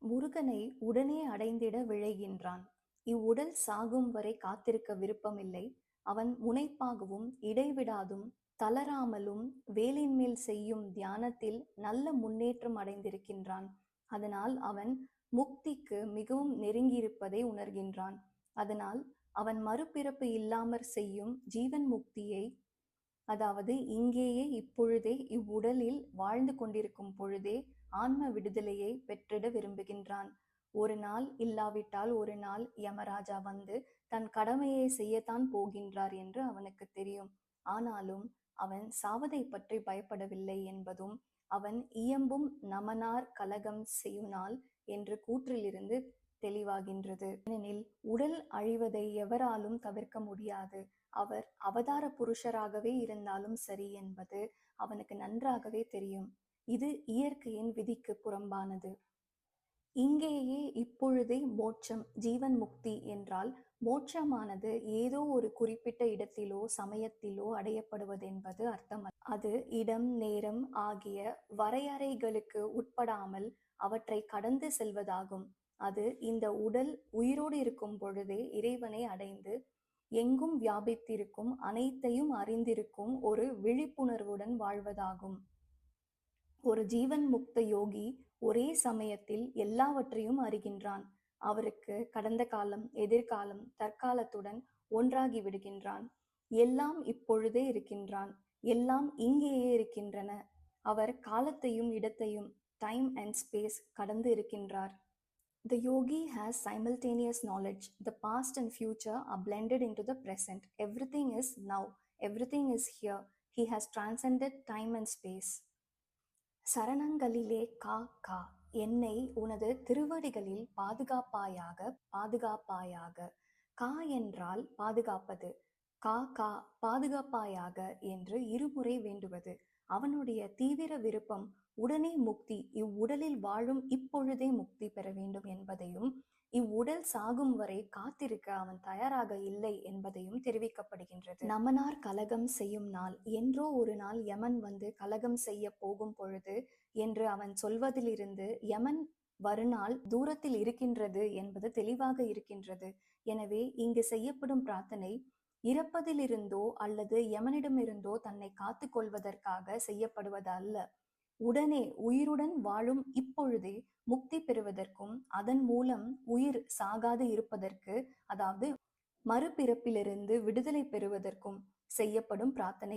முருகனை உடனே அடைந்திட விழைகின்றான். இவ்வுடல் சாகும் வரை காத்திருக்க விருப்பமில்லை. அவன் முனைப்பாகவும் இடைவிடாதும் தளராமலும் வேலின்மேல் செய்யும் தியானத்தில் நல்ல முன்னேற்றம் அடைந்திருக்கின்றான். அதனால் அவன் முக்திக்கு மிகவும் நெருங்கியிருப்பதை உணர்கின்றான். அதனால் அவன் மறுபிறப்பு இல்லாமற் செய்யும் ஜீவன் முக்தியை, அதாவது இங்கேயே இப்பொழுதே இவ்வுடலில் வாழ்ந்து கொண்டிருக்கும் பொழுதே ஆன்ம விடுதலையை பெற்றிட விரும்புகின்றான். ஒரு நாள் இல்லாவிட்டால் ஒரு நாள் யமராஜா வந்து தன் கடமையை செய்யத்தான் போகின்றார் என்று அவனுக்கு தெரியும். ஆனாலும் அவன் சாவதை பற்றி பயப்படவில்லை என்பதும் அவன் இயம்பும் நமனார் கலகம் செய்யுநாள் என்ற கூற்றிலிருந்து தெளிவாகின்றது. ஏனெனில் உடல் அழிவதை எவராலும் தவிர்க்க முடியாது. அவர் அவதார புருஷராகவே இருந்தாலும் சரி என்பது அவனுக்கு நன்றாகவே தெரியும். இது இயற்கையின் விதிக்கு புறம்பானது. இங்கேயே இப்பொழுதே மோட்சம், ஜீவன் முக்தி என்றால் மோட்சமானது ஏதோ ஒரு குறிப்பிட்ட இடத்திலோ சமயத்திலோ அடையப்படுவதென்பது அர்த்தமல்ல. அது இடம் நேரம் ஆகிய வரையறைகளுக்கு உட்படாமல் அவற்றை கடந்து செல்வதாகும். அது இந்த உடல் உயிரோடு இருக்கும் பொழுதே இறைவனை அடைந்து எங்கும் வியாபித்திருக்கும் அனைத்தையும் அறிந்திருக்கும் ஒரு விழிப்புணர்வுடன் வாழ்வதாகும். ஒரு ஜீவன் முக்த யோகி ஒரே சமயத்தில் எல்லாவற்றையும் அறிகின்றான். அவருக்கு கடந்த காலம், எதிர்காலம், தற்காலத்துடன் ஒன்றாகி விடுகின்றான். எல்லாம் இப்பொழுதே இருக்கின்றான். எல்லாம் இங்கேயே இருக்கின்றன. அவர் காலத்தையும் இடத்தையும், டைம் அண்ட் ஸ்பேஸ் கடந்து இருக்கின்றார். The yogi has simultaneous knowledge. The past and future are blended into the present. Everything is now. Everything is here. He has transcended time and space. சரணங்களிலே கா கா என்னை உனது திருவடிகளில் பாதுகாப்பாயாக பாதுகாப்பாயாக. கா என்றால் பாதுகாப்பது. கா கா பாதுகாப்பாயாக என்று இருமுறை வேண்டுவது. அவனுடைய தீவிர விருப்பம் உடனே முக்தி, இவ்வுடலில் வாழும் இப்பொழுதே முக்தி பெற வேண்டும் என்பதையும், இவ்வுடல் சாகும் வரை காத்திருக்க அவன் தயாராக இல்லை என்பதையும் தெரிவிக்கப்படுகின்றது. நமனார் கலகம் செய்யும் நாள், என்றோ ஒரு நாள் யமன் வந்து கலகம் செய்ய போகும் பொழுது என்று அவன் சொல்வதிலிருந்து யமன் வருநாள் தூரத்தில் இருக்கின்றது என்பது தெளிவாக இருக்கின்றது. எனவே இங்கு செய்யப்படும் பிரார்த்தனை இறப்பதிலிருந்தோ அல்லது யமனிடமிருந்தோ தன்னை காத்து கொள்வதற்காக செய்யப்படுவது அல்ல. உடனே உயிருடன் வாழும் இப்பொழுதே முக்தி பெறுவதற்கும் அதன் மூலம் உயிர் சாகாது இருப்பதற்கு, அதாவது மறுபிறப்பிலிருந்து விடுதலை பெறுவதற்கும் செய்யப்படும் பிரார்த்தனை.